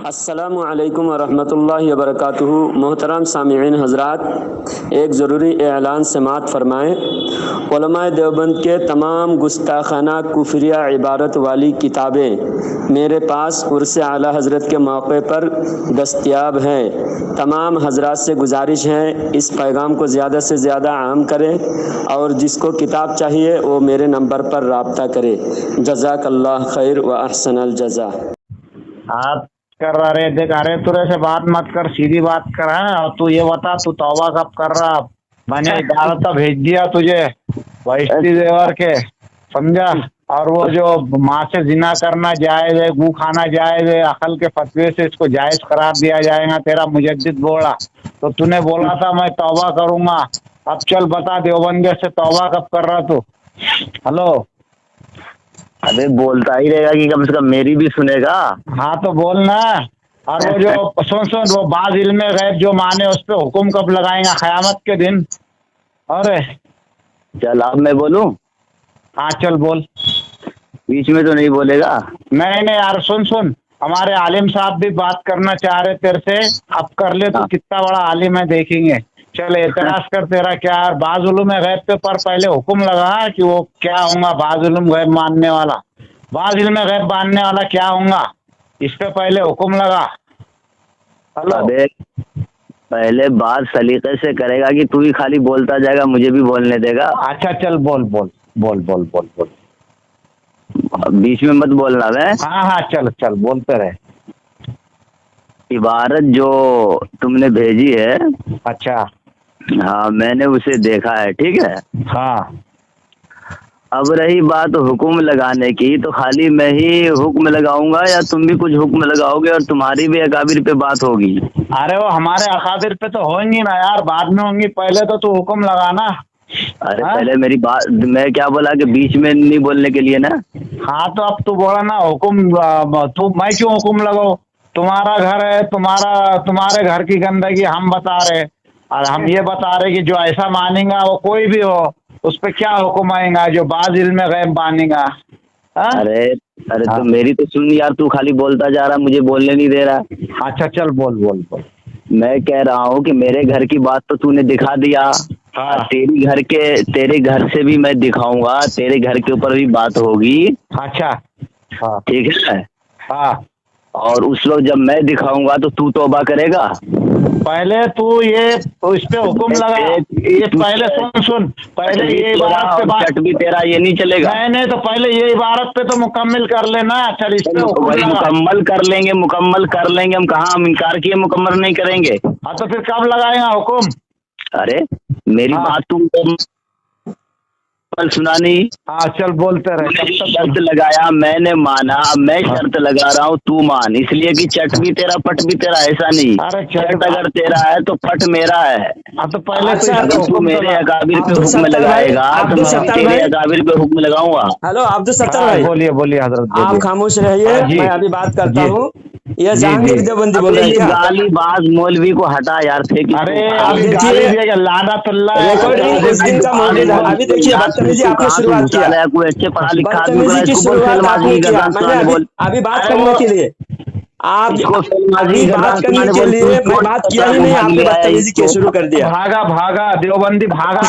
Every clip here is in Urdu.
السلام علیکم ورحمۃ اللہ وبرکاتہ۔ محترم سامعین حضرات، ایک ضروری اعلان سماعت فرمائیں۔ علماء دیوبند کے تمام گستاخانہ کفریہ عبارت والی کتابیں میرے پاس عرس اعلیٰ حضرت کے موقع پر دستیاب ہیں۔ تمام حضرات سے گزارش ہے اس پیغام کو زیادہ سے زیادہ عام کریں اور جس کو کتاب چاہیے وہ میرے نمبر پر رابطہ کرے۔ جزاک اللہ خیر و احسن الجزا۔ آپ کر رہے دیکھ ارے تورے سے بات مت کر، سیدھی بات کر۔ اور تو یہ بتا تو توبہ کب کر رہا؟ میں نے عدالت بھیج دیا تجھے بہشتی زیور کے، سمجھا؟ اور وہ جو ماں سے زنا کرنا جائز ہے، گو کھانا جائز ہے، عقل کے فتوے سے اس کو جائز قرار دیا جائے گا، تیرا مجدد بولا تو تو نے بولا تھا میں توبہ کروں گا۔ اب چل بتا دیوبندیوں سے توبہ کب کر رہا تو؟ ہلو، ابے بولتا ہی رہے گا کہ کم سے کم میری بھی سنے گا۔ ہاں تو بولنا۔ اور وہ جو سن وہ بعض علم غیب جو مانے اس پہ حکم کب لگائیں گا؟ قیامت کے دن۔ ارے چل اب میں بولوں؟ ہاں چل بول۔ بیچ میں تو نہیں بولے گا؟ نہیں یار، سن ہمارے عالم صاحب بھی بات کرنا چاہ رہے تیرے سے، اب کر لے تو کتنا بڑا عالم ہے دیکھیں گے۔ چل اعتراض کر، تیرا کیا ہے؟ بعض علوم غیب پہ پر پہلے حکم لگا کہ وہ کیا ہوں گا؟ بعض علوم غیب ماننے والا، بعض علم غیب ماننے والا کیا ہوں گا؟ اس پہ پہلے حکم لگا۔ ابے پہلے بات سلیقے سے کرے گا کہ تو ہی خالی بولتا جائے گا، مجھے بھی بولنے دے گا؟ اچھا چل بول بول بول بول بول بول۔ بیچ میں مت بولنا ہے۔ ہاں چل بولتے رہے۔ عبارت جو تم نے بھیجی ہے، اچھا ہاں میں نے اسے دیکھا ہے، ٹھیک ہے؟ ہاں اب رہی بات حکم لگانے کی، تو خالی میں ہی حکم لگاؤں گا یا تم بھی کچھ حکم لگاؤ گے اور تمہاری بھی اکابر پہ بات ہوگی؟ ارے وہ ہمارے اکابر پہ تو ہوں گی نا یار، بعد میں ہوں گی، پہلے تو حکم لگانا۔ ارے پہلے میری بات، میں کیا بولا کہ بیچ میں نہیں بولنے کے لیے نا؟ ہاں تو اب تو بولا نا حکم، تو میں کیوں حکم لگاؤ؟ تمہارا گھر ہے، تمہارے گھر کی گندگی ہم بتا رہے، اور ہم یہ بتا رہے کہ جو ایسا مانیں گا وہ کوئی بھی ہو اس پہ کیا حکم آئے گا جو بعض علم غیب مانے گا۔ ارے تو میری تو سن یار، تو خالی بولتا جا رہا، مجھے بولنے نہیں دے رہا۔ اچھا چل بول بول بول۔ میں کہہ رہا ہوں کہ میرے گھر کی بات تو نے دکھا دیا، تیرے گھر سے بھی میں دکھاؤں گا، تیرے گھر کے اوپر بھی بات ہوگی۔ اچھا ہاں ٹھیک ہے؟ ہاں، اور اس وقت جب میں دکھاؤں گا تو توبہ کرے گا؟ پہلے تو یہ اس پہ حکم لگا، یہ پہلے سن پہلے یہ عبارت پہ بات بھی تیرا یہ نہیں چلے گا؟ نہیں تو پہلے یہ عبارت پہ تو مکمل کر لینا۔ چل اس پہ حکم لگا۔ مکمل کر لیں گے ہم کہاں ہم انکار کیے مکمل نہیں کریں گے؟ ہاں تو پھر کب لگائے گا حکم؟ ارے میری بات تم سنا نہیں؟ ہاں چل بولتے رہے۔ شرط لگایا، میں نے مانا، اب میں شرط لگا رہا ہوں، تو مان، اس لیے کہ چٹ بھی تیرا پٹ بھی تیرا، ایسا نہیں۔ ارے چٹ اگر تیرا ہے تو پٹ میرا ہے۔ ہاں تو پہلے اگر تو میرے اکابر پہ حکم لگائے گا تو میں تیرے اکابر پہ حکم لگاؤں گا۔ ہلو عبدالستر بھائی، بولیے حضرت، آپ خاموش رہیے، میں ابھی بات کرتا ہوں۔ یہ جہانگیر دیوبندی بول رہے ہیں کیا؟ گالی باز مولوی کو ہٹا یار، ارے ابھی لعنت اللہ ریکارڈنگ اس دن کا موجود ہے۔ ابھی دیکھیے بدتمیزی آپ نے شروعات کیا، کوئی اچھے پڑھا لکھا بدتمیزی کی شروعات آپ نے کیا۔ میں نے ابھی بات کرنے کے لیے آپ ابھی بات کرنے کے لیے میں بات کیا ہی نہیں، آپ نے بدتمیزی کی شروع کر دیا۔ بھاگا دیوبندی بھاگا۔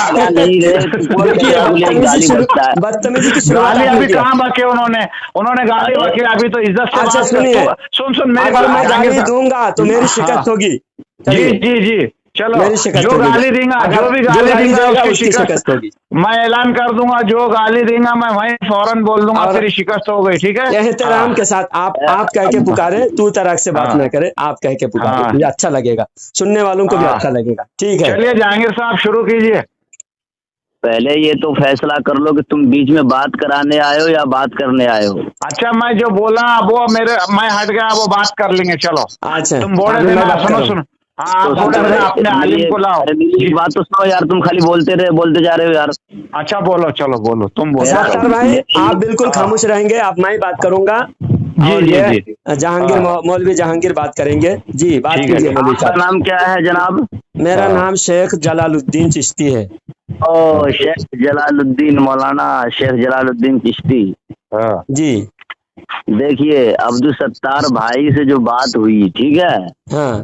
بدتمیزی کی شروعات ابھی کہاں بکے انہوں نے گالی بکی، ابھی تو عزت سے۔ اچھا سنیے، سن میری اگر میں گالی دوں گا تو میری شکست ہوگی۔ جی چلو، جو گالی دیں گا، جو بھی گالی دیں گا اس کی شکست ہوگی۔ میں اعلان کر دوں گا، جو گالی دیں گا میں وہیں فوراً بول دوں گا تیری شکست ہو گئی، ٹھیک ہے؟ احترام کے ساتھ آپ کہہ کے پکارے، تو طرح سے بات نہ کرے، آپ کہہ کے پکارے، مجھے اچھا لگے گا، سننے والوں کو بھی اچھا لگے گا، ٹھیک ہے؟ چلیے جہانگیر صاحب شروع کیجئے۔ پہلے یہ تو فیصلہ کر لو کہ تم بیچ میں بات کرانے آئے ہو یا بات کرنے آئے ہو۔ اچھا میں جو بولا وہ میں ہٹ گیا، وہ بات کر لیں گے، چلو۔ اچھا تم بولے تھے نا، سنو ہاں، اپنے عالم کو لاؤ۔ بات تو سنو یار، تم خالی بولتے جا رہے ہو یار۔ اچھا بولو، چلو بولو، تم بولو۔ ستر بھائی آپ بالکل خاموش رہیں گے، اب میں ہی بات کروں گا اور یہ جہانگیر مولوی جہانگیر بات کریں گے۔ جی بات کیجیے مولوی آپ کا صاحب۔ نام کیا ہے جناب؟ میرا نام شیخ جلال الدین چشتی ہے۔ شیخ جلال الدین، مولانا شیخ جلال الدین چشتی۔ جی دیکھیے عبدالستار بھائی سے جو بات ہوئی ٹھیک ہے، ہاں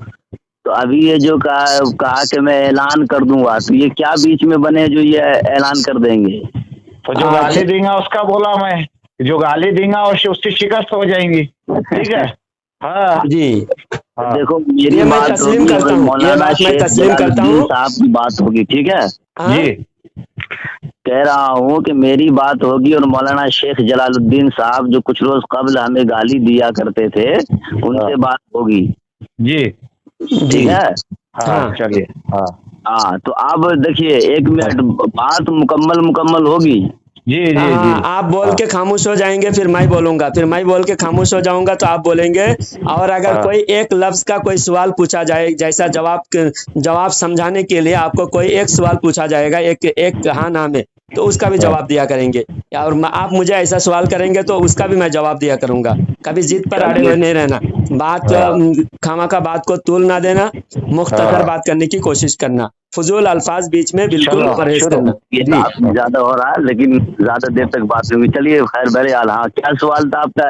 تو ابھی یہ جو کہا کہ میں اعلان کر دوں گا، تو یہ کیا بیچ میں بنے جو یہ اعلان کر دیں گے؟ تو جو گالی دیں گا اس کا بولا میں، جو گالی دیں گا اس کی شکست ہو جائیں گی، ٹھیک ہے؟ ہاں جی دیکھو میری یہ میں بات تسلیم ہوگی کرتا اور ہوں، یہ مولانا بات میں شیخ تسلیم جلال کرتا الدین ہوں۔ صاحب کی بات ہوگی، ٹھیک ہے؟ ہاں جی کہہ رہا ہوں کہ میری بات ہوگی اور مولانا شیخ جلال الدین صاحب جو کچھ روز قبل ہمیں گالی دیا کرتے تھے ان سے بات ہوگی، جی جی ٹھیک ہے؟ ہاں ہاں چلیے ہاں ہاں تو اب دیکھیے 1 منٹ بات مکمل ہوگی۔ جی ہاں جی جی ہاں آپ بول ہاں کے خاموش ہو جائیں گے، پھر میں بولوں گا، پھر میں بول کے خاموش ہو جاؤں گا تو آپ بولیں گے، اور اگر ہاں کوئی ایک لفظ کا کوئی سوال پوچھا جائے، جیسا جواب سمجھانے کے لیے آپ کو کوئی ایک سوال پوچھا جائے گا، ایک ہاں نام ہے، تو اس کا بھی ہاں جواب دیا کریں گے، اور آپ مجھے ایسا سوال کریں گے تو اس کا بھی میں جواب دیا کروں گا۔ کبھی ضد پر اڑے چلیے ہوئے نہیں رہنا، بات ہاں خامخواہ بات کو طول نہ دینا، مختصر ہاں بات کرنے کی کوشش کرنا، فضول الفاظ بیچ میں بالکل چلو پرہیز شروع کرنا۔ یہ جی کافی زیادہ ہو رہا ہے لیکن زیادہ دیر تک بات نہیں ہوئی، چلیے خیر بہرحال۔ ہاں کیا سوال تھا آپ کا؟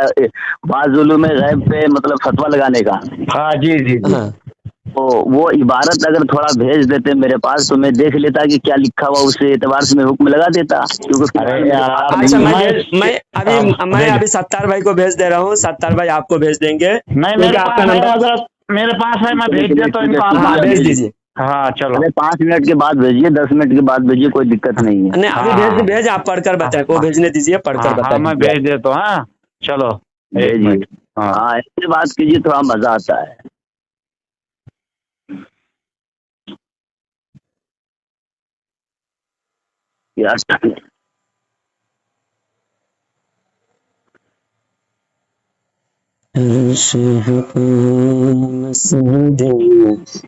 بعض علوم غیب پہ مطلب فتویٰ لگانے کا، ہاں جی جی جی ہاں تو وہ عبارت اگر تھوڑا بھیج دیتے میرے پاس تو میں دیکھ لیتا کہ کیا لکھا ہوا، اس اعتبار سے میں حکم لگا دیتا، کیونکہ فی ارے الحال میرے پاس یار اچھا نہیں ہے۔ میں ابھی ستار بھائی کو بھیج دے رہا ہوں، ستار بھائی آپ کو بھیج دیں گے، نہیں کیونکہ میرے آپ کا پاس ہے نمبر۔ حضرت، میرے پاس ہے، میں چلیے بھیج چلیے دیتا ہوں ٹھیک ان ہے کو، آپ ٹھیک ہاں ہے بات بھیج بھیجیے۔ دیجیے، ہاں چلو ارے 5 منٹ کے بعد بھیجیے، 10 منٹ کے بعد بھیجیے، کوئی دقت نہیں ہے۔ نہیں ابھی ہاں بھیج آپ پڑھ کر ہاں بتائیں، وہ ہاں بھیجنے دیجیے، پڑھ کر ہاں بتا ہاں میں دیجیے۔ بھیج دیتا ہوں، ہاں چلو 1 منٹ۔ بھیجیے، ہاں ہاں ایسے بات کیجیے تھوڑا مزہ آتا ہے یار۔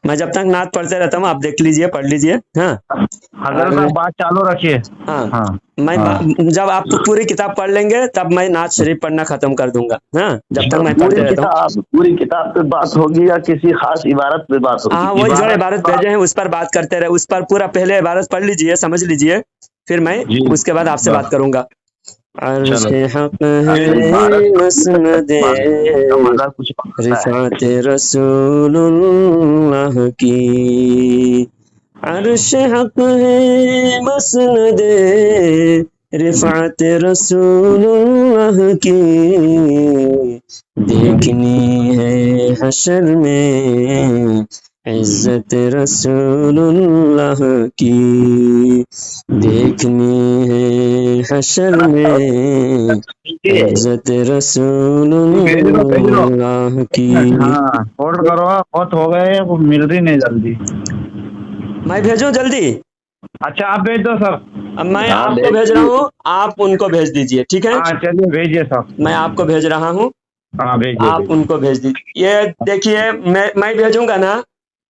میں جب تک نعت پڑھتے رہتا ہوں، آپ دیکھ لیجیے، پڑھ لیجیے، ہاں حضرت آپ بات چالو رکھیے۔ ہاں ہاں میں ہاں جب آپ پوری کتاب پڑھ لیں گے تب میں نعت شریف پڑھنا ختم کر دوں گا، ہاں جب تک میں پڑھتے رہتا ہوں۔ پوری کتاب پہ بات ہوگی یا کسی خاص عبارت پہ بات ہوگی؟ ہاں وہی جو عبارت عبارت بھیجے ہیں اس پر بات کرتے رہے، اس پر پورا پہلے عبارت پڑھ لیجیے، سمجھ لیجیے، پھر میں جی اس کے بعد آپ سے بات کروں گا۔ عرش چلو حق عبارت ہے مسند کا مزہ کچھ ہوتا ہے۔ رفعت رسول اللہ کی، عرش حق ہے مسند رفعت رسول اللہ کی، دیکھنی ہے حشر میں عزت رسول اللہ کی، دیکھنی ہے حشر میں عزت رسول بھیج دو اللہ کی۔ ہاں آرڈر کرو، بہت ہو گئے، وہ مل رہی نہیں جلدی۔ میں بھیجوں جلدی؟ اچھا آپ بھیج دو سر۔ اب میں ہاں آپ کو بھیج رہا بھیجیے۔ ہوں، آپ ان کو بھیج دیجئے، ٹھیک ہے؟ ہاں چلیے بھیجیے سر۔ میں آپ کو بھیج رہا ہوں، ہاں بھیجیے آپ ان بھیجیے۔ کو بھیج دیجیے۔ یہ دیکھیے میں بھیجوں گا نا،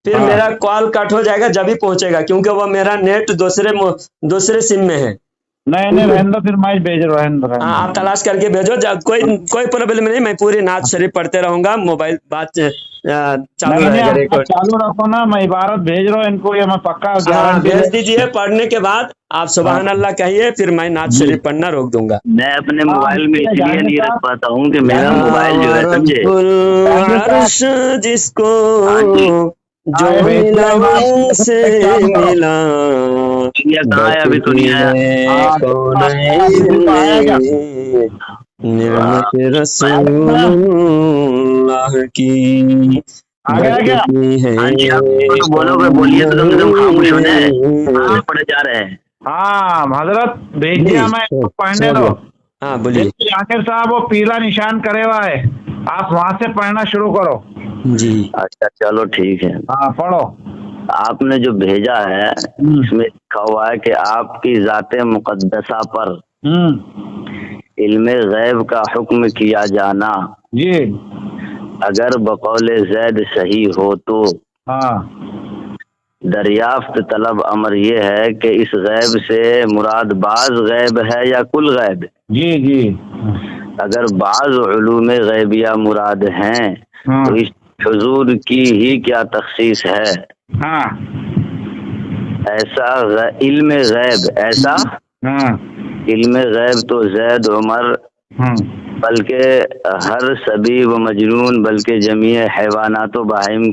پھر ہاں میرا کال کٹ ہو جائے گا جب ہی پہنچے گا، کیونکہ وہ میرا نیٹ دوسرے سم میں ہے۔ نہیں نہیں رہنے دو، پھر میں بھیج رہا ہوں، ہاں رہنے آپ دو۔ تلاش کر کے بھیجو، کوئی پرابلم نہیں، میں پوری نعت شریف پڑھتے رہوں گا، موبائل بات چالو نہیں رہے گا نہیں آپ ریکارڈ۔ چالو رکھو نا، میں عبارت بھیج رہا ہوں ان کو، یہ میں پکا ہاں گارنٹی بھیج دے۔ دیجئے، پڑھنے کے بعد آپ ہاں سبحان اللہ کہیے، پھر میں نعت جی شریف پڑھنا روک دوں گا۔ میں اپنے ہاں موبائل میں اس لیے جہانگیر نہیں رکھ صاحب، پاتا ہوں کہ میرا جہانگیر موبائل جو ہے سمجھے۔ رب جہانگیر صاحب، العرش جس کو جی جو ہاں یہ بھیج دیا ملا ان سے عبارت، چالو کرو۔ ملا، یہ کہاں ہے ابھی بختی سنیے؟ ہے ہاں کونین تو آیا کیا؟ میں نعمت آ رسول گیا اللہ کی، آ گیا کیا؟ بختی ہے ہاں جی، آپ تو بولو گے، بولیے تو کم سے کم خاموش ہونے کونین۔ پڑے جا رہے ہیں۔ ہاں حضرت بھیج جی دیا میں، پڑھنے سمجھ دو۔ گیا، ہاں بولیے۔ دیکھیے عاقل صاحب وہ پیلا نشان کرے ہوا ہے، آپ وہاں سے پڑھنا شروع کرو۔ جی اچھا چلو ٹھیک ہے۔ ہاں پڑھو۔ آپ نے جو بھیجا ہے اس میں لکھا ہوا ہے کہ آپ کی ذات مقدسہ پر علم غیب کا حکم کیا جانا جی اگر بقول زید صحیح ہو تو ہاں دریافت طلب امر یہ ہے کہ اس غیب سے مراد بعض غیب ہے یا کل غیب؟ جی جی اگر بعض علوم غیبیہ مراد ہیں ہاں تو اس حضور کی ہی کیا تخصیص ہے؟ ہاں ایسا علم غیب، ایسا ہاں علم غیب تو زید، عمر، ہاں بلکہ ہر سبی و مجنون بلکہ جمیع حیوانات و بہائم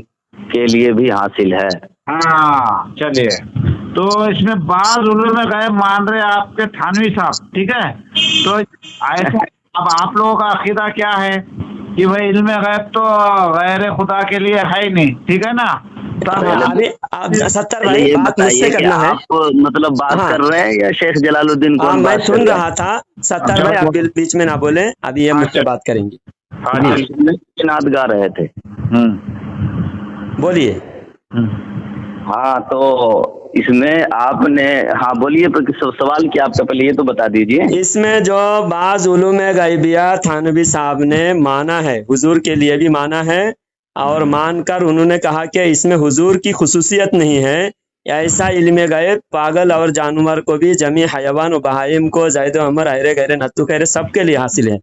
کے لیے بھی حاصل ہے۔ ہاں چلیے، تو اس میں بعض علوم غیب مان رہے آپ کے تھانوی صاحب، ٹھیک ہے؟ تو ایسا اب آپ لوگوں کا عقیدہ کیا ہے کہ بھائی علم غیب تو غیر خدا کے لیے ہے ہی نہیں، ٹھیک ہے نا؟ تو ابھی آپ ستر پہلے بھائی یہ بات مجھ سے بتائیے کہ کرنا ہے۔ آپ مطلب بات ہاں کر رہے ہیں یا شیخ جلال الدین ہاں کون میں بات کر سن رہے رہا تھا، ستر بھائی آپ بیچ میں نہ بولیں، ابھی یہ مجھ سے بات کریں گے۔ ہاں جی چلیے، نعت گا رہے تھے؟ بولیے۔ ہاں تو اس میں آپ نے، ہاں بولیے، سوال کیا آپ کا پہلے یہ تو بتا دیجئے۔ اس میں جو بعض علوم غیبیہ تھانوی صاحب نے مانا ہے، حضور کے لیے بھی مانا ہے، اور مان کر انہوں نے کہا کہ اس میں حضور کی خصوصیت نہیں ہے، ایسا علم غیب پاگل اور جانور کو بھی، جمیع حیوان و بہائم کو، زید و عمر، ایرے غیرے نتو خیرے سب کے لیے حاصل ہے،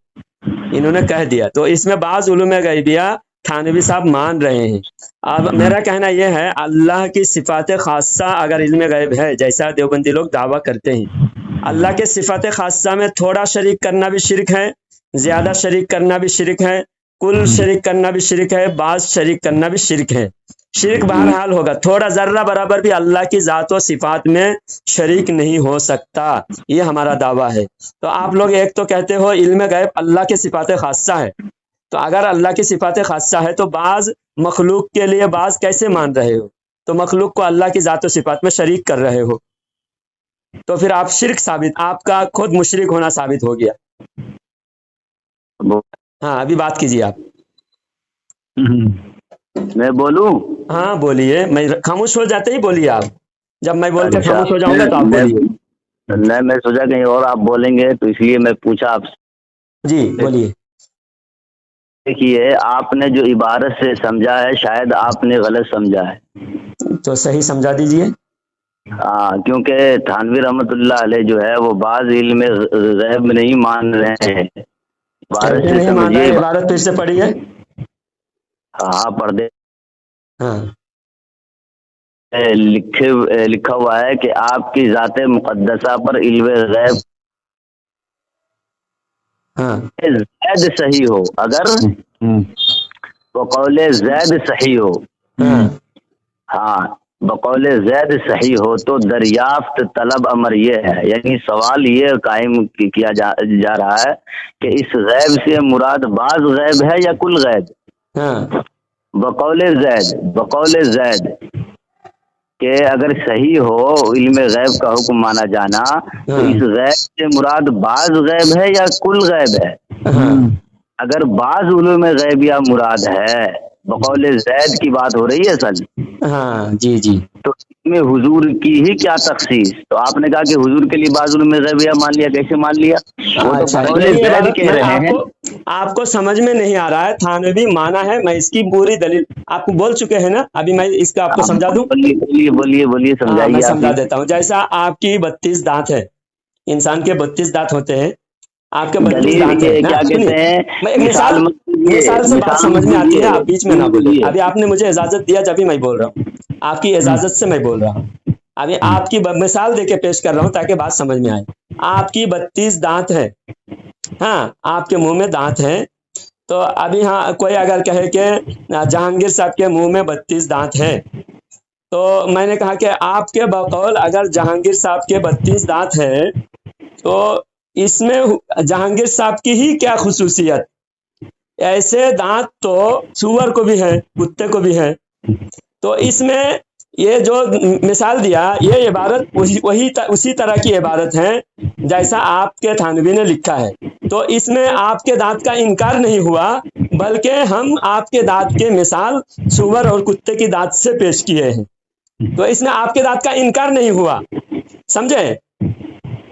انہوں نے کہہ دیا۔ تو اس میں بعض علوم غیبیہ تھانوی صاحب مان رہے ہیں۔ اب میرا کہنا یہ ہے، اللہ کی صفات خاصہ اگر علم غیب ہے، جیسا دیوبندی لوگ دعویٰ کرتے ہیں، اللہ کے صفات خاصہ میں تھوڑا شریک کرنا بھی شرک ہے، زیادہ شریک کرنا بھی شرک ہے، کل شریک کرنا بھی شرک ہے، بعض شریک کرنا بھی شرک ہے۔ شرک بہرحال ہوگا، تھوڑا ذرہ برابر بھی اللہ کی ذات و صفات میں شریک نہیں ہو سکتا، یہ ہمارا دعویٰ ہے۔ تو آپ لوگ ایک تو کہتے ہو علم غیب اللہ کے صفات خاصہ ہے، تو اگر اللہ کی صفات خاصہ ہے تو بعض مخلوق کے لیے بعض کیسے مان رہے ہو؟ تو مخلوق کو اللہ کی ذات و صفات میں شریک کر رہے ہو، تو پھر آپ شرک ثابت، آپ کا خود مشرک ہونا ثابت ہو گیا۔ ہاں ابھی بات کیجیے آپ۔ میں بولوں؟ ہاں بولیے، میں خاموش ہو جاتے ہی بولیے آپ، جب میں بول کے اچھا، خاموش ہو جاؤں گا تو آپ بولیے۔ نہیں، میں سوچا کہیں اور آپ بولیں گے تو اس لیے میں پوچھا آپ سے۔ جی بولیے۔ دیکھیے، آپ نے جو عبارت سے سمجھا ہے شاید آپ نے غلط سمجھا ہے۔ تو صحیح سمجھا دیجیے۔ ہاں، کیونکہ تھانوی رحمۃ اللہ علیہ جو ہے وہ بعض علم غیب نہیں مان رہے ہیں، عبارت کیسے سے نہیں مان سمجھیے۔ رہے؟ عبارت پھر سے پڑھیے۔ ہاں پڑھ دے، ہاں لکھا ہوا ہے کہ آپ کی ذات مقدسہ پر علم غیب ہاں زید صحیح ہو، اگر بقول زید صحیح ہو، ہاں ہاں بقول زید صحیح ہو تو دریافت طلب امر یہ ہے، یعنی سوال یہ قائم کیا جا رہا ہے کہ اس غیب سے مراد بعض غیب ہے یا کل غیب؟ ہاں بقول زید کہ اگر صحیح ہو علم غیب کا حکم مانا جانا تو ہاں اس غیب سے مراد بعض غیب ہے یا کل غیب ہے؟ ہاں اگر بعض علوم غیبیہ مراد ہے، بقول زید کی بات ہو رہی ہے اصل، ہاں جی جی۔ تو اس میں حضور کی ہی کیا تخصیص؟ تو آپ نے کہا کہ حضور کے لیے بعض علوم غیبیہ مان لیا، کیسے مان لیا؟ وہ تو اچھا، بقول یہی زید عبارت کہہ میں رہے ہیں۔ آپ کو سمجھ میں نہیں آ رہا ہے، تھانوی مانا ہے، میں اس کی پوری دلیل آپ کو بول چکے ہیں نا، ابھی میں اس کا آپ کو سمجھا دوں۔ بولیے ہاں میں سمجھائیے آپ سمجھا ہی۔ دیتا ہوں۔ جیسا آپ کی 32 دانت ہے، انسان کے 32 دانت ہوتے ہیں، آپ کے 32 دلیل دانت ہے یہ نا، کیا سنیے، کہتے ہیں، میں ایک مثال مت دیجیے، مثال سے بات مثال سمجھ مت میں آتی ہے، دیجیے، آپ بیچ میں نہ بولے۔ دیجیے۔ ابھی آپ نے مجھے اجازت دیا جبھی میں بول رہا ہوں، آپ کی اجازت سے میں بول رہا ہوں۔ ابھی آپ کی مثال دے کے پیش کر رہا ہوں تاکہ بات سمجھ میں آئے۔ آپ کی 32 دانت ہے، ہاں آپ کے منہ میں دانت ہیں، تو ابھی ہاں کوئی اگر کہے کہ جہانگیر صاحب کے منہ میں 32 دانت ہیں، تو میں نے کہا کہ آپ کے بقول اگر جہانگیر صاحب کے 32 دانت ہیں تو اس میں جہانگیر صاحب کی ہی کیا خصوصیت؟ ایسے دانت تو سور کو بھی ہے، کتے کو بھی ہے۔ تو اس میں یہ جو مثال دیا، یہ عبارت اسی طرح کی عبارت ہے جیسا آپ کے تھانوی نے لکھا ہے۔ تو اس میں آپ کے دانت کا انکار نہیں ہوا، بلکہ ہم آپ کے دانت کے مثال سور اور کتے کی دانت سے پیش کیے ہیں، تو اس میں آپ کے دانت کا انکار نہیں ہوا، سمجھے؟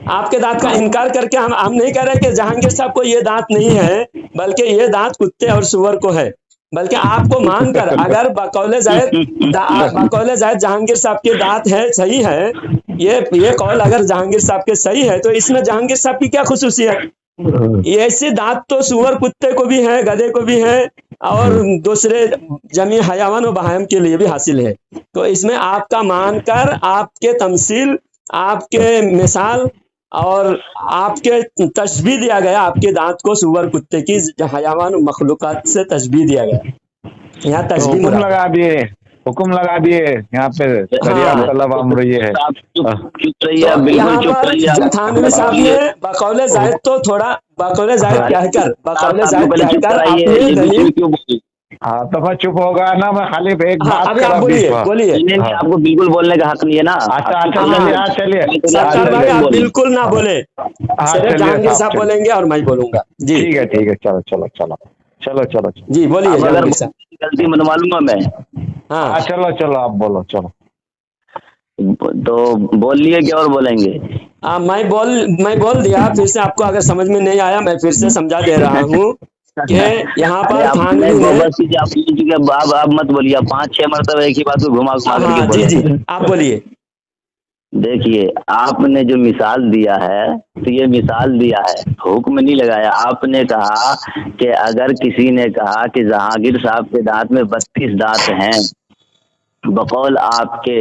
آپ کے دانت کا انکار کر کے ہم نہیں کہہ رہے کہ جہانگیر صاحب کو یہ دانت نہیں ہے، بلکہ یہ دانت کتے اور سور کو ہے، بلکہ آپ کو مان کر اگر بقول زید جہانگیر صاحب کے دانت ہے، صحیح ہے، یہ قول اگر جہانگیر صاحب کے صحیح ہے تو اس میں جہانگیر صاحب کی کیا خصوصیت؟ ایسے دانت تو سور کتے کو بھی ہے، گدھے کو بھی ہے، اور دوسرے جمیع حیوان و بہائم کے لیے بھی حاصل ہے۔ تو اس میں آپ کا مان کر، آپ کے تمثیل، آپ کے مثال اور آپ کے تشبیہ دیا گیا آپ کے دانت کو سور کتے کی حیوان مخلوقات سے تشبیہ دیا گیا. یہاں تو تشبیہ حکم مراد لگا دیے، حکم لگا دیے یہاں پہ دریافت طلب امر یہ ہے. آپ چپ رہیے، تو آپ بالکل یہاں چپ پر رہیے. آپ تھانوی صاحب نے بقول زائد تو تھوڑا بقول زائد کہہ کر آپ نے یہ بیچ دلیل. میں کیوں بولی؟ ہاں تو پھر چپ ہوگا نا، میں خالی ایک ہاں بات ابھی کر آپ رہا بیچ بولیے میں. بولیے. نہیں، آپ کو بالکل بولنے کا حق نہیں ہے نا. اچھا اچھا ہاں چلیے، ہاں چلیے، ہاں ستار بھائی چلیے، آپ بالکل نہ بولے، ہاں صرف چلیے جہانگیر صاحب چلیے. بولیں گے اور میں بولوں گا. جی ٹھیک ہے ٹھیک ہے، چلو چلو چلو چلو چلو چلو. جی بولیے اب اگر جہانگیر صاحب. غلطی منوا لوں گا میں. ہاں ہاں چلو چلو آپ بولو چلو. تو بول لیے کہ اور بولیں گے؟ میں بول دیا، پھر سے آپ کو اگر سمجھ میں نہیں آیا میں پھر سے سمجھا دے رہا ہوں کہ یہاں ارے پر آپ تھانوی نہیں نے. بس کیجیے، آپ بول چکے، اب مت بولیے. آپ 5-6 مرتبہ ایک ہی بات کو گھما گھما کر کے ہاں جی بولے. جی آپ بولیے. دیکھیے، آپ نے جو مثال دیا ہے تو یہ مثال دیا ہے، حکم نہیں لگایا. آپ نے کہا کہ اگر کسی نے کہا کہ جہانگیر صاحب کے دانت میں 32 دانت ہیں بقول آپ کے،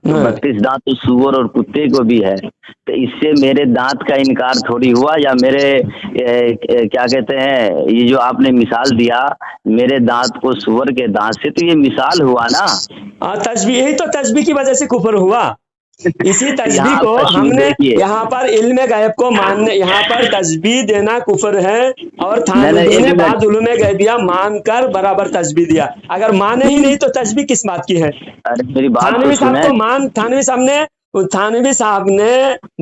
تو ہاں 32 دانت تو سور اور کتے کو بھی ہے، تو اس سے میرے دانت کا انکار تھوڑی ہوا. یا میرے کیا کہتے ہیں، یہ جو آپ نے مثال دیا میرے دانت کو سور کے دانت سے، تو یہ مثال ہوا نا. تشبیہ، یہی تو تشبیہ کی وجہ سے کفر ہوا. اسی تشبیہ یہاں کو ہم تشبیہ نے دیکھیے. یہاں پر علم غیب کو ماننے، یہاں پر تشبیہ دینا کفر ہے. اور نہیں نہیں، تھانوی ایک نے بعض منٹ. علوم غیبیہ مان کر برابر تشبیہ دیا. اگر مانے ہی نہیں تو تشبیہ کس بات کی ہے؟ ارے میری بات تو تھانوی صاحب سنیں. کو تھانوی صاحب نے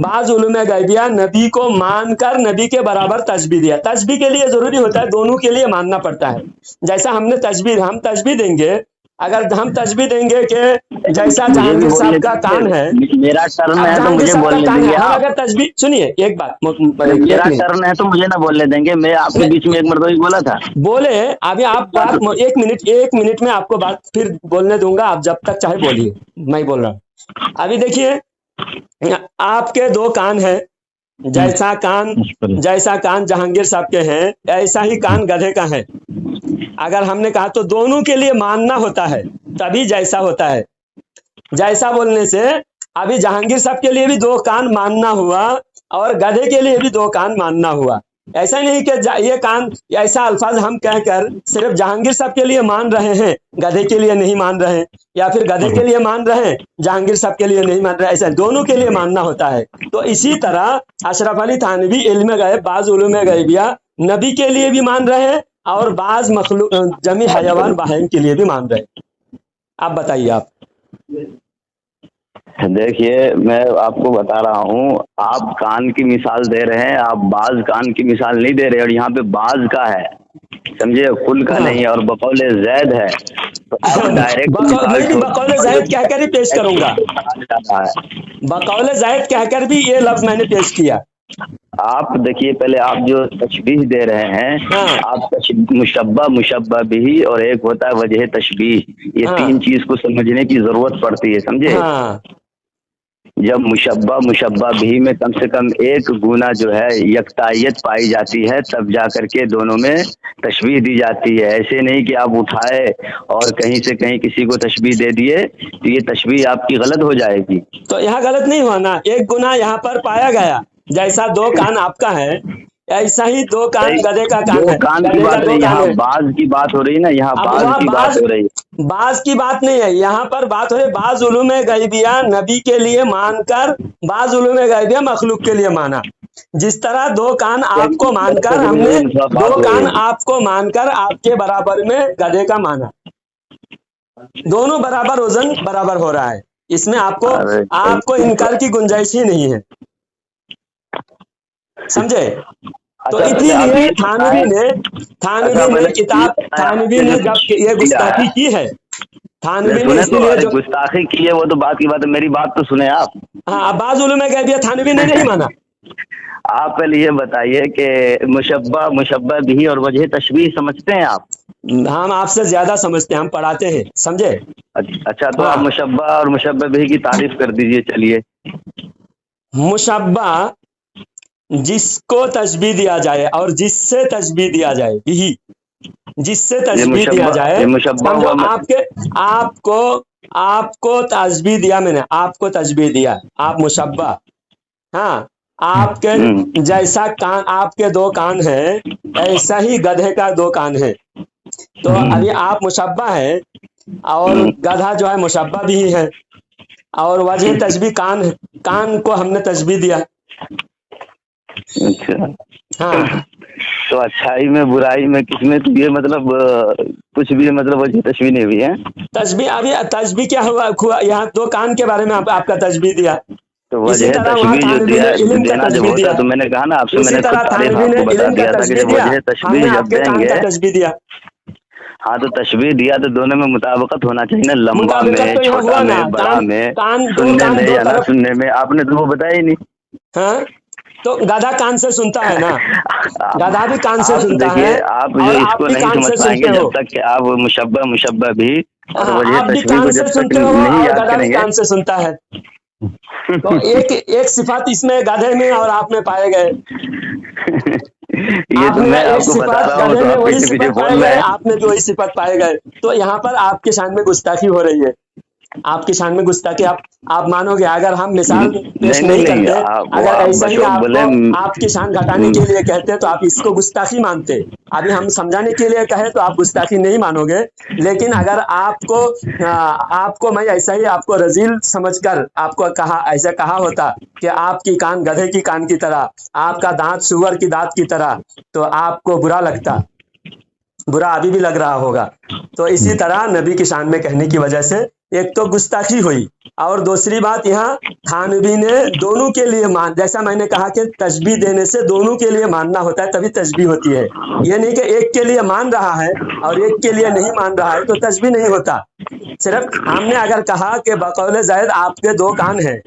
بعض علوم غیبیہ نبی کو مان کر نبی کے برابر تشبیہ دیا. تشبیہ کے لیے ضروری ہوتا ہے دونوں کے لیے ماننا پڑتا ہے. جیسا ہم تشبیہ دیں گے، اگر ہم تشبیہ دیں گے کہ جیسا مجھے بھی جہانگیر بولنے صاحب کا کان ہے، دیجیے، میرا ٹرن اب ہے تو جہانگیر مجھے صاحب کا بولنے کان دیں ہے، گے ہم آپ. اگر تشبیہ سنیے ایک بات، ایک میرا منٹ ٹرن ہے تو مجھے نہ بولنے دیں گے. میں آپ کے بیچ میں ایک مرتبہ بھی بولا تھا. بولے. ابھی آپ بات ایک منٹ میں آپ کو بات پھر بولنے دوں گا، آپ جب تک چاہے بولیے، میں بول رہا ہوں. ابھی دیکھیے، آپ کے 2 کان ہیں. جیسا کان جہانگیر صاحب کے ہیں ایسا ہی کان گدھے کا ہے. اگر ہم نے کہا تو دونوں کے لیے ماننا ہوتا ہے تبھی جیسا ہوتا ہے. جیسا بولنے سے ابھی جہانگیر صاحب کے لیے بھی 2 کان ماننا ہوا اور گدھے کے لیے بھی 2 کان ماننا ہوا. ایسا نہیں کہ یہ کان، ایسا الفاظ ہم کہہ کر صرف جہانگیر صاحب کے لیے مان رہے ہیں گدھے کے لیے نہیں مان رہے ہیں، یا پھر گدھے کے لیے مان رہے ہیں جہانگیر صاحب کے لیے نہیں مان رہے. ایسا دونوں کے لیے ماننا ہوتا ہے. تو اسی طرح اشرف علی تھانوی علم غیب بعض علوم غیبیہ نبی کے لیے بھی مان رہے ہیں اور بعض مخلوق جمی حیوان بہائم کے لیے بھی مان رہے ہیں. آپ بتائیے. آپ دیکھیے، میں آپ کو بتا رہا ہوں، آپ کان کی مثال دے رہے ہیں، آپ بعض کان کی مثال نہیں دے رہے. اور یہاں پہ بعض کا ہے، سمجھے، کل کا ہاں نہیں ہے، اور بقول زید ہے. تو آپ ڈائریکٹ مثال میں بھی چھوڑ بقول زائد کہہ کر ہی پیش کروں گا. جاتا ہے. بقول زائد کہہ کر بھی یہ لفظ میں نے پیش کیا. آپ دیکھیے، پہلے آپ جو تشبیہ دے رہے ہیں، ہاں آپ مشبہ بھی، اور ایک ہوتا ہے وجہ تشبیہ. یہ ہاں 3 چیز کو سمجھنے کی ضرورت پڑتی ہے، سمجھے. ہاں جب مشبہ بھی میں کم سے کم ایک گنا جو ہے یکتائیت پائی جاتی ہے، تب جا کر کے دونوں میں تشبیہ دی جاتی ہے. ایسے نہیں کہ آپ اٹھائے اور کہیں سے کہیں کسی کو تشبیہ دے دیے تو یہ تشبیہ آپ کی غلط ہو جائے گی. تو یہاں غلط نہیں ہوا نا، ایک گنا یہاں پر پایا گیا. جیسا 2 کان آپ کا ہے ایسا ہی 2 کان گدھے کا کان دو ہے. کان کی گدھے کا بات 2 نہیں، کان یہاں ہے. بعض کی بات ہو رہی ہے نا، یہاں اب بعض وہاں کی بات ہو رہی ہے. بعض کی بات نہیں ہے، یہاں پر بات ہو رہی ہے بعض علوم غیبیہ نبی کے لیے مان کر بعض علوم غیبیہ مخلوق کے لیے مانا. جس طرح 2 کان آپ کو مان کر ہم نے 2 بات ہو رہی کان ہے. آپ کو مان کر آپ کے برابر میں گدھے کا مانا. دونوں برابر وزن برابر ہو رہا ہے. اس میں ارے آپ کو انکار کی گنجائش ہی نہیں ہے، سمجھے. تو اچھا اسی پہلے آپ لیے یہ بتائیں. اچھا تھانوی نے پہلے یہ کتاب، بتائیں، آپ تھانوی نے جو نے جب یہ تشبیہ دیا گستاخی ہے. کی ہے، نہیں تھانوی نے سنیں اسی تو، لیے ارے جو. گستاخی کی ہے وہ تو بات کی بات ہے، میری بات تو سنیں آپ. ہاں عباس علوم غیبیہ تھانوی نے نہیں مانا. آپ پہلے یہ بتائیے کہ مشبہ بھی اور وجہ تشبیہ سمجھتے ہیں آپ؟ ہم آپ سے زیادہ سمجھتے ہیں، ہم پڑھاتے ہیں، سمجھے. اچھا تو آپ ہاں مشبہ اور مشبہ بھی کی تعریف کر دیجئے. چلیے. مشبہ جس کو تشبیہ دیا جائے اور جس سے تشبیہ دیا جائے بھی، جس سے تشبیہ دیا جائے. یہ مشبہ سمجھو ہوا. آپ کو تشبیہ دیا، میں نے آپ کو تشبیہ دیا، آپ مشبہ. ہاں آپ کے جیسا کان آپ کے دو کان ہے ایسا ہی گدھے کا دو کان ہے. تو ابھی آپ مشبہ ہے اور گدھا جو ہے مشبہ بھی ہے. اور وجہ تشبیہ کان کو ہم نے تشبیہ دیا. اچھا ہاں تو اچھائی میں برائی میں کس میں تو یہ مطلب کچھ بھی مطلب وجہ تشبیہ نہیں ہوئی ہے. تشبیہ ابھی تشبیہ کیا ہوا یہاں دو کان کے بارے میں آپ کا تشبیہ دیا. تو اسی وجہ طرح وہاں تشبیہ جو تھانوی نے علم کا دینا جب تشبیہ ہوتا دیا. ہے تو میں نے کہا نا آپ سے، میں اسی نے طرح خود تعریف تھانوی آپ نے کو بتا علم کا دیا تھا کہ تشبیہ جب دیا، وجہ ہم نے تشبیہ آپ جب کے دیں کان گے، کا تشبیہ دیا. ہاں تو تشبیہ دیا تو دونوں میں مطابقت ہونا چاہیے نا، لمبا میں مطابقت تو یہاں چھوٹا ہوا میں نا، بڑا میں، دو سننے کان میں دو یا نہ طرف. سننے میں. آپ نے تو وہ بتایا ہی نہیں. ہاں تو گدھا کان سے سنتا ہے نا، گدھا بھی کان سے آپ سنتا دیکھیے، ہے آپ جو اور اس آپ کو بھی نہیں کان سمجھ سے پائیں سنتے گے ہو. جب تک کہ آپ مشبہ بھی اور ہاں وجہ آپ بھی تشبیہ کان کو سے جب تک سنتے ہو نہیں اور یاد گدھا بھی کریں گے. کان سے سنتا ہے. تو ایک صفت اس میں گدھے میں اور آپ میں پائے گئے. یہ آپ تو میں میں ایک آپ کو بتا صفت رہا ہوں گدھے تو میں آپ وہی پیچھے پیچھے صفت پائے بول رہے گئے، ہیں. آپ میں بھی وہی صفت پائے گئے. تو یہاں پر آپ کے شان میں گستاخی ہو رہی ہے. آپ کی شان میں گستاخی آپ مانو گے اگر ہم مثال پیش نہیں نہیں کرتے، وہ اگر آپ ایسا ہی بچوں آپ بولے کو آپ کی شان گھٹانے کے لیے کہتے تو آپ اس کو گستاخی مانتے. ابھی ہم سمجھانے کے لیے کہے تو آپ گستاخی نہیں مانو گے. لیکن اگر آپ کو میں ایسا ہی آپ کو رذیل سمجھ کر آپ کو ایسا کہا ہوتا کہ آپ کی کان گدھے کی کان کی طرح، آپ کا دانت سور کی دانت کی طرح، تو آپ کو برا لگتا، برا ابھی بھی لگ رہا ہوگا. تو اسی طرح نبی کی شان میں کہنے کی وجہ سے ایک تو گستاخی ہوئی، اور دوسری بات یہاں تھانوی نے دونوں کے لیے جیسا میں نے کہا کہ تشبیہ دینے سے دونوں کے لیے ماننا ہوتا ہے تبھی تشبیہ ہوتی ہے. یہ نہیں کہ ایک کے لیے مان رہا ہے اور ایک کے لیے نہیں مان رہا ہے تو تشبیہ نہیں ہوتا. صرف ہم نے اگر کہا کہ بقول زید آپ کے دو کان ہیں،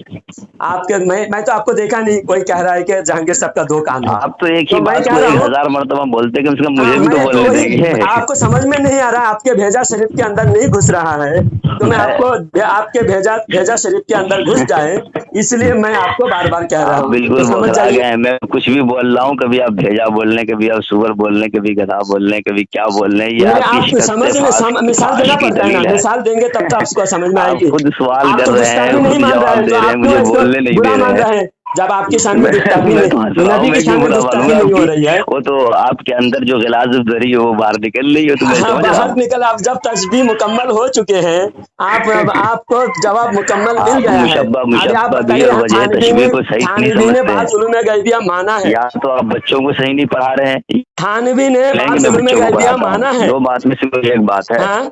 آپ کے میں تو آپ کو دیکھا نہیں کوئی کہہ رہا ہے کہ جہانگیر صاحب کا دو کان ہے. آپ تو ایک ہی تو میں بات کو کہہ رہا ہوں 1000 مرتبہ بولتے، کم سے کم مجھے ہاں بھی تو میں بولنے وہی دیں گے. آپ کو سمجھ میں نہیں آ رہا، آپ کے بھیجا شریف کے اندر نہیں گھس رہا ہے. تو میں آپ کو آپ کے بھیجا شریف کے اندر گھس جائے اس لیے میں آپ کو بار بار کہہ رہا آپ ہوں تو بالکل سمجھ بوکھلا جائیے. گئے ہیں. میں کچھ بھی بول رہا ہوں، کبھی آپ بھیجا بولنے، کبھی آپ سور بولنے، کبھی گدھا بولنے، کبھی کیا بولنے. یہ نہیں آپ کی آپ شکست سمجھ میں مثال دینا فاش کی پڑتا ہے نا، دلیل ہے. مثال دیں گے تب تو آپ کو سمجھ میں آئے آپ گی. خود سوال آپ کر تو رہے ہیں، گستاخی نہیں خود مان رہے ہیں جواب تو دے رہے ہیں، آپ کیوں مجھے اس کو بولنے نہیں برا دے مان رہے رہے ہیں جب آپ کی شان میں گستاخی میں نہیں، تو ہنس رہا ہوں، نبی کی میں شان کیوں میں برا گستاخی مانوں گا نہیں آپ ہو کی؟ رہی ہے. وہ تو آپ کے اندر جو غلاظت بھری ہے وہ باہر نکل رہی ہے، تو میں ہاں سمجھ رہا باہر ہوں. نکل، آپ جب تشبیہ مکمل ہو چکے ہیں، آپ کو جواب مکمل مل آپ گیا ہے. ابھی آپ مشبہ بھی بتائیے اور یہاں وجہ تشبیہ کو صحیح نہیں تھانوی نے سمجھتے ہیں. بعض علوم غیبیہ مانا ہے. یا تو آپ بچوں کو صحیح نہیں پڑھا رہے ہیں، تھانوی نے لیں گے بعض میں علوم بچوں کو غیبیہ پڑھاتا ہوں. مانا ہے. دو بات میں سے کوئی ایک بات ہے، ہاں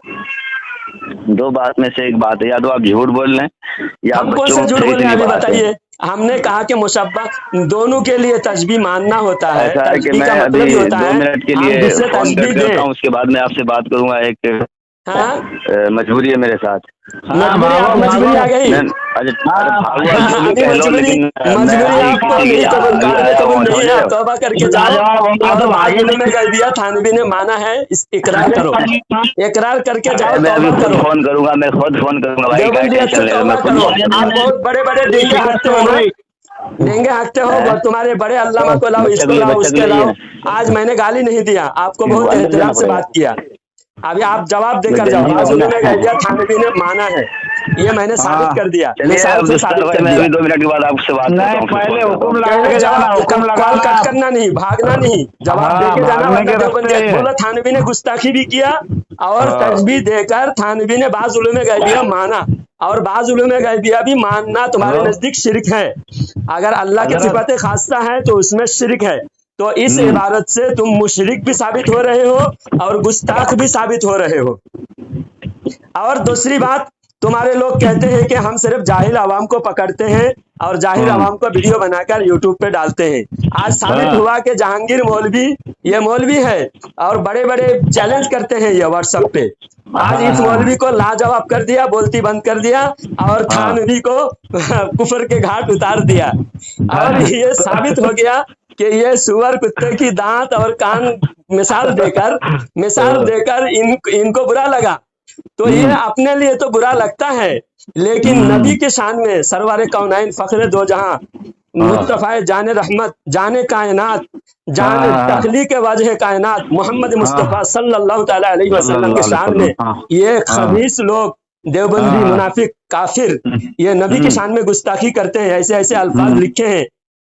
دو بات میں سے ایک بات ہے، یا تو آپ جھوٹ بول رہے ہیں یا آپ ہم کون بچوں سے کو جھوٹ صحیح بول سے رہے ہیں نہیں ابھی پڑھاتے ہیں. بتائیے. ہم نے کہا کہ مشبہ دونوں کے لیے تشبیہ ماننا ہوتا ہے، ایسا ہے کہ تشبیہ میں کا ابھی مطلب ہی ہوتا 2 ہے منٹ کے ہم لیے جس سے فون تشبیہ کٹ دیں. کرتا ہوں، اس کے بعد میں آپ سے بات کروں گا. ایک ہاں مجبوری ہے میرے ساتھ. ہاں مجبوری، بھاگو آپ بھاگو. مجبوری آ گئی. میں ارے بھاگو آپ جو بھی ابھی کہہ لو، لیکن میں مجبوری ابھی آپ کو کسی کے نہیں قبول، ابھی قابل آیا قبول ہوں، نہیں ہے. سمجھے؟ آپ توبہ کر کے جاؤ لاجواب ہو گیا اور تو بعض بھاگی علوم نہیں. غیبیہ تھانوی نے مانا ہے، اقرار کرو، اقرار کر کے جاؤ، میں ابھی توبہ خود کرو. فون کروں گا، میں خود فون کروں گا بھائی، کیا دیوبندیت سے ٹینشن لے رہے ہو؟ میں توبہ خود کرو. فون کروں آپ گا. بہت بڑے بڑے ڈینگے ہانکتے شکست ہو ہو نا، گئی. ڈینگے ہانکتے ہو، تمہارے بڑے علامہ کو لاؤ، اس کو لاؤ، اس بچہ کے کے لیے لاؤ. آج میں نے گالی نہیں دیا، آپ کو بہت اندر احترام جانا سے پڑے گا. بات کیا. ابھی آپ جواب دے میں کر جاؤ. گنجی میں بعض ہوں نا. علوم غیبیہ تھانوی نے مانا ہے، یہ میں نے ثابت ہاں کر دیا، چلیے مثال سے عبدالستار ثابت بھائی، کر میں دیا. ابھی 2 منٹ کے بعد آپ سے بات کرتا نہیں، ہوں، پھر پہلے فون کرتا حکم ہوں. لگا کے جانا، جواب حکم کال لگانا. کٹ کرنا نہیں، بھاگنا نہیں، جواب دے ہاں کے جانا بھاگنے ورنہ کے رستے. دیوبندیت بولا. تھانوی نے گستاخی بھی کیا اور ہاں تشبیہ دے کر تھانوی نے بعض علوم غیبیہ مانا، اور بعض علوم غیبیہ بھی ماننا تمہارے ہلو نزدیک شرک ہے. اگر اللہ کے حضرت. صفات خاصہ ہے تو اس میں شرک ہے. تو اس ہوں. عبارت سے تم مشرک بھی ثابت ہو رہے ہو اور گستاخ بھی ثابت ہو رہے ہو. اور دوسری بات، تمہارے لوگ کہتے ہیں کہ ہم صرف جاہل عوام کو پکڑتے ہیں اور جاہل ہاں عوام کو ویڈیو بنا کر یوٹیوب پہ ڈالتے ہیں. آج ثابت ہاں ہوا کہ جہانگیر مولوی یہ مولوی ہے اور بڑے بڑے چیلنج کرتے ہیں یہ واٹس ایپ پہ. آج اس ہاں مولوی کو لاجواب کر دیا، بولتی بند کر دیا، اور ہاں تھانوی کو کفر کے گھاٹ اتار دیا. اور یہ ثابت ہو گیا کہ یہ سور کتے کی دانت اور کان مثال دے کر ان کو برا لگا. تو یہ اپنے لیے تو برا لگتا ہے، لیکن نبی کے شان میں سرور کونین فخر دو جہاں مصطفی جان رحمت، جان کائنات، جان تخلیق وجہ کائنات محمد مصطفیٰ صلی اللہ تعالی علیہ صلی وسلم اللہ کے علیہ شان وسلم. میں ہاں یہ ہاں خبیث لوگ، دیوبندی، ہاں منافق، کافر، یہ نبی کے شان میں گستاخی کرتے ہیں. ایسے ایسے الفاظ لکھے ہیں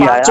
5